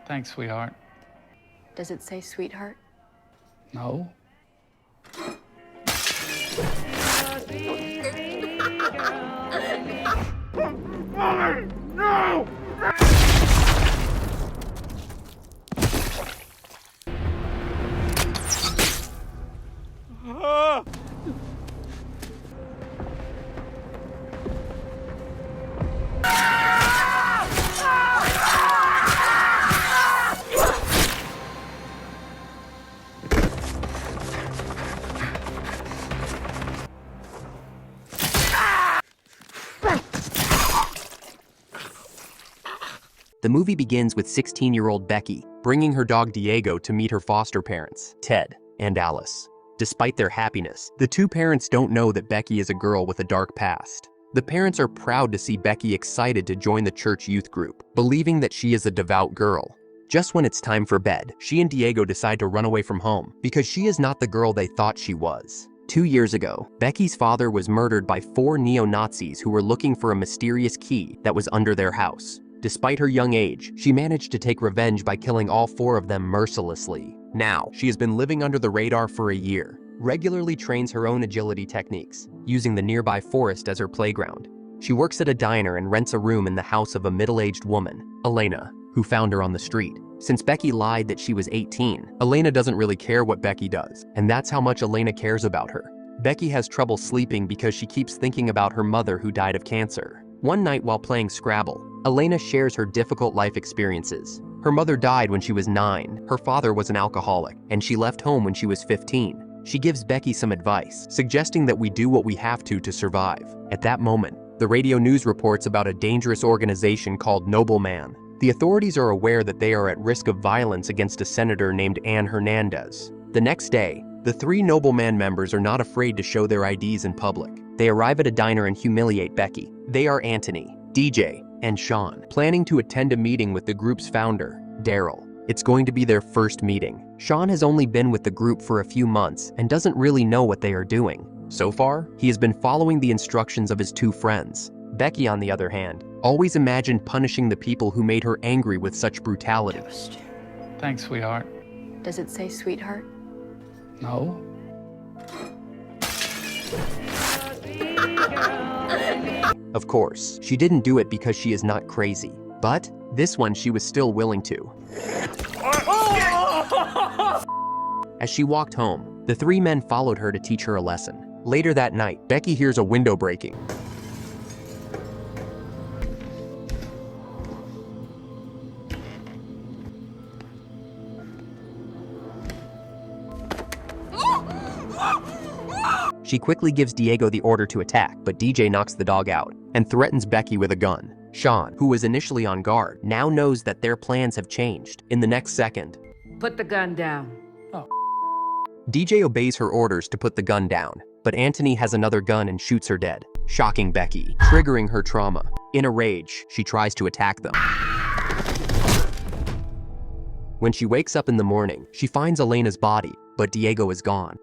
Thanks, sweetheart. Does it say sweetheart? No. No! The movie begins with 16-year-old Becky bringing her dog Diego to meet her foster parents, Ted and Alice. Despite their happiness, the two parents don't know that Becky is a girl with a dark past. The parents are proud to see Becky excited to join the church youth group, believing that she is a devout girl. Just when it's time for bed, she and Diego decide to run away from home because she is not the girl they thought she was. 2 years ago, Becky's father was murdered by 4 neo-Nazis who were looking for a mysterious key that was under their house. Despite her young age, she managed to take revenge by killing all 4 of them mercilessly. Now, she has been living under the radar for a year, regularly trains her own agility techniques, using the nearby forest as her playground. She works at a diner and rents a room in the house of a middle-aged woman, Elena, who found her on the street. Since Becky lied that she was 18, Elena doesn't really care what Becky does, and that's how much Elena cares about her. Becky has trouble sleeping because she keeps thinking about her mother who died of cancer. One night while playing Scrabble, Elena shares her difficult life experiences. Her mother died when she was 9, her father was an alcoholic, and she left home when she was 15. She gives Becky some advice, suggesting that we do what we have to survive. At that moment, the radio news reports about a dangerous organization called Nobleman. The authorities are aware that they are at risk of violence against a senator named Ann Hernandez. The next day, the 3 Nobleman members are not afraid to show their IDs in public. They arrive at a diner and humiliate Becky. They are Anthony, DJ, and Sean, planning to attend a meeting with the group's founder, Daryl. It's going to be their first meeting. Sean has only been with the group for a few months and doesn't really know what they are doing. So far, he has been following the instructions of his 2 friends. Becky, on the other hand, always imagined punishing the people who made her angry with such brutality. Thanks, sweetheart. Does it say sweetheart? No. Of course, she didn't do it because she is not crazy. But this one she was still willing to. As she walked home, the 3 men followed her to teach her a lesson. Later that night, Becky hears a window breaking. She quickly gives Diego the order to attack, but DJ knocks the dog out and threatens Becky with a gun. Sean, who was initially on guard, now knows that their plans have changed. In the next second, put the gun down. DJ obeys her orders to put the gun down, but Anthony has another gun and shoots her dead, shocking Becky, triggering her trauma. In a rage, she tries to attack them. When she wakes up in the morning, she finds Elena's body, but Diego is gone.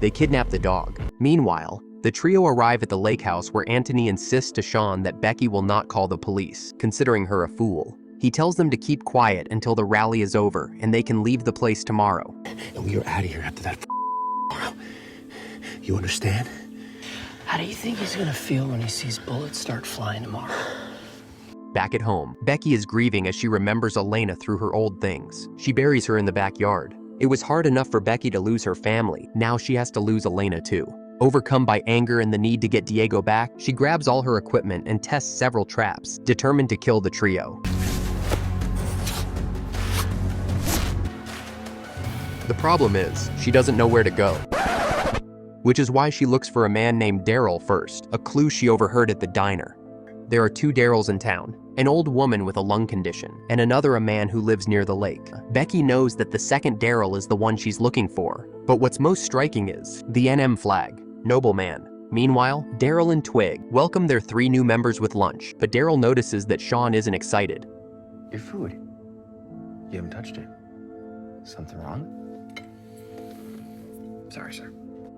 They kidnap the dog. Meanwhile, the trio arrive at the lake house where Anthony insists to Sean that Becky will not call the police, considering her a fool. He tells them to keep quiet until the rally is over and they can leave the place tomorrow. And we are out of here after that tomorrow. You understand? How do you think he's gonna feel when he sees bullets start flying tomorrow? Back at home, Becky is grieving as she remembers Elena through her old things. She buries her in the backyard. It was hard enough for Becky to lose her family. Now she has to lose Elena too. Overcome by anger and the need to get Diego back, she grabs all her equipment and tests several traps, determined to kill the trio. The problem is, she doesn't know where to go. Which is why she looks for a man named Daryl first, a clue she overheard at the diner. There are 2 Daryls in town, an old woman with a lung condition, and another a man who lives near the lake. Becky knows that the second Daryl is the one she's looking for, but what's most striking is the NM flag, Nobleman. Meanwhile, Daryl and Twig welcome their 3 new members with lunch, but Daryl notices that Sean isn't excited. Your food. You haven't touched it. Something wrong? Sorry, sir.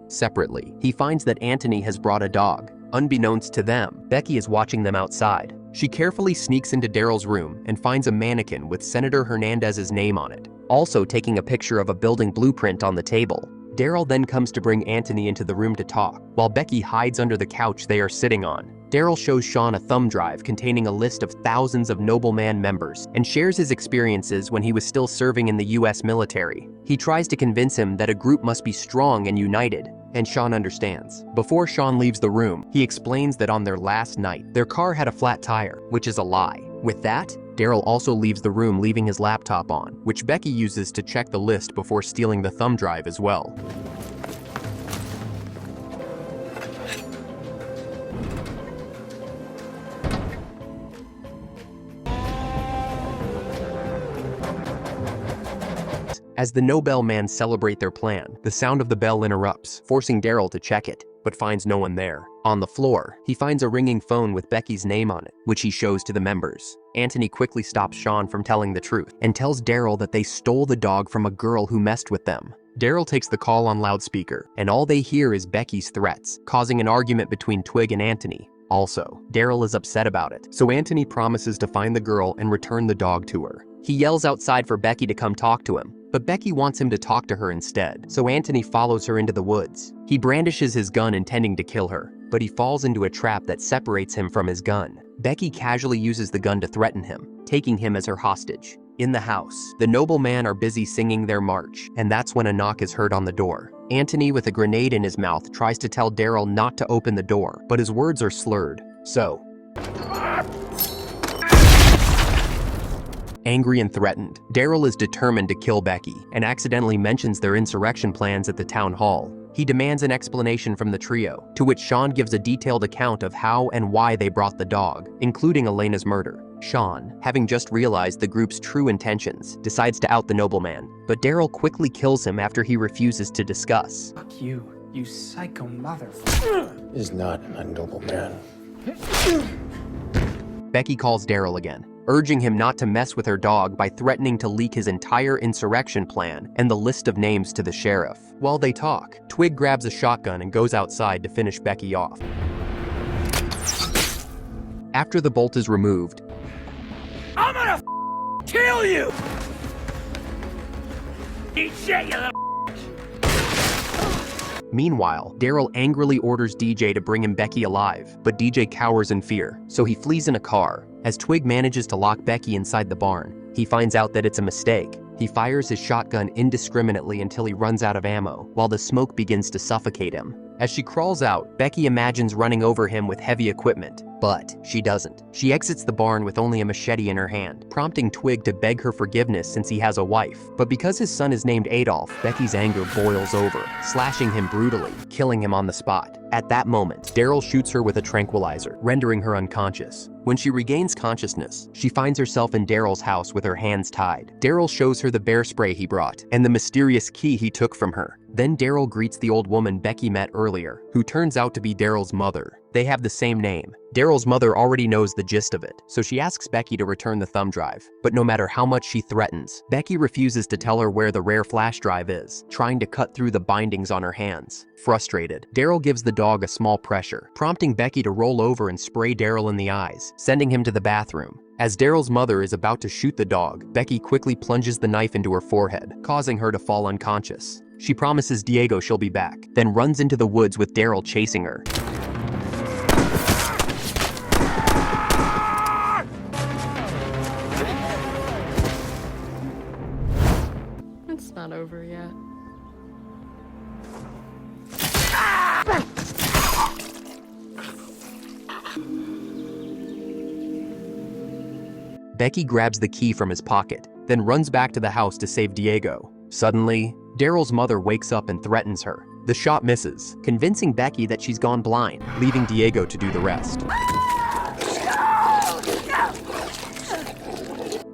Separately, he finds that Anthony has brought a dog, Unbeknownst to them, Becky is watching them outside. She carefully sneaks into Daryl's room and finds a mannequin with Senator Hernandez's name on it, also taking a picture of a building blueprint on the table. Daryl then comes to bring Anthony into the room to talk, while Becky hides under the couch they are sitting on. Daryl shows Sean a thumb drive containing a list of thousands of Nobleman members and shares his experiences when he was still serving in the US military. He tries to convince him that a group must be strong and united, and Sean understands. Before Sean leaves the room, he explains that on their last night, their car had a flat tire, which is a lie. With that, Daryl also leaves the room, leaving his laptop on, which Becky uses to check the list before stealing the thumb drive as well. As the Noblemen celebrate their plan, the sound of the bell interrupts, forcing Daryl to check it, but finds no one there. On the floor, he finds a ringing phone with Becky's name on it, which he shows to the members. Anthony quickly stops Sean from telling the truth and tells Daryl that they stole the dog from a girl who messed with them. Daryl takes the call on loudspeaker, and all they hear is Becky's threats, causing an argument between Twig and Anthony. Also, Daryl is upset about it, so Anthony promises to find the girl and return the dog to her. He yells outside for Becky to come talk to him, but Becky wants him to talk to her instead, so Anthony follows her into the woods. He brandishes his gun intending to kill her, but he falls into a trap that separates him from his gun. Becky casually uses the gun to threaten him, taking him as her hostage. In the house, the Noblemen are busy singing their march, and that's when a knock is heard on the door. Anthony, with a grenade in his mouth, tries to tell Daryl not to open the door, but his words are slurred. So, angry and threatened, Daryl is determined to kill Becky and accidentally mentions their insurrection plans at the town hall. He demands an explanation from the trio, to which Sean gives a detailed account of how and why they brought the dog, including Elena's murder. Sean, having just realized the group's true intentions, decides to out the Nobleman, but Daryl quickly kills him after he refuses to discuss. Fuck you psycho motherfucker. Is not a nobleman. Becky calls Daryl again, urging him not to mess with her dog by threatening to leak his entire insurrection plan and the list of names to the sheriff. While they talk, Twig grabs a shotgun and goes outside to finish Becky off. After the bolt is removed, I'm gonna kill you! Eat shit, you little. Meanwhile, Daryl angrily orders DJ to bring him Becky alive, but DJ cowers in fear, so he flees in a car. As Twig manages to lock Becky inside the barn, he finds out that it's a mistake. He fires his shotgun indiscriminately until he runs out of ammo, while the smoke begins to suffocate him. As she crawls out, Becky imagines running over him with heavy equipment, but she doesn't. She exits the barn with only a machete in her hand, prompting Twig to beg her forgiveness since he has a wife. But because his son is named Adolf, Becky's anger boils over, slashing him brutally, killing him on the spot. At that moment, Daryl shoots her with a tranquilizer, rendering her unconscious. When she regains consciousness, she finds herself in Daryl's house with her hands tied. Daryl shows her the bear spray he brought, and the mysterious key he took from her. Then Daryl greets the old woman Becky met earlier, who turns out to be Daryl's mother. They have the same name. Daryl's mother already knows the gist of it, so she asks Becky to return the thumb drive. But no matter how much she threatens, Becky refuses to tell her where the rare flash drive is, trying to cut through the bindings on her hands. Frustrated, Daryl gives the dog a small pressure, prompting Becky to roll over and spray Daryl in the eyes, sending him to the bathroom. As Daryl's mother is about to shoot the dog, Becky quickly plunges the knife into her forehead, causing her to fall unconscious. She promises Diego she'll be back, then runs into the woods with Daryl chasing her. It's not over yet. Becky grabs the key from his pocket, then runs back to the house to save Diego. Suddenly, Daryl's mother wakes up and threatens her. The shot misses, convincing Becky that she's gone blind, leaving Diego to do the rest.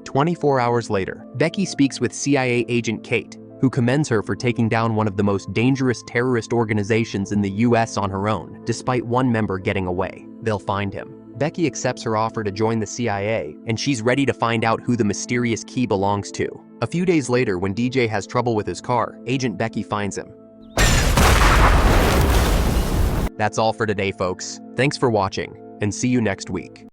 24 hours later, Becky speaks with CIA agent Kate, who commends her for taking down one of the most dangerous terrorist organizations in the US on her own, despite one member getting away. They'll find him. Becky accepts her offer to join the CIA, and she's ready to find out who the mysterious key belongs to. A few days later, when DJ has trouble with his car, Agent Becky finds him. That's all for today, folks. Thanks for watching, and see you next week.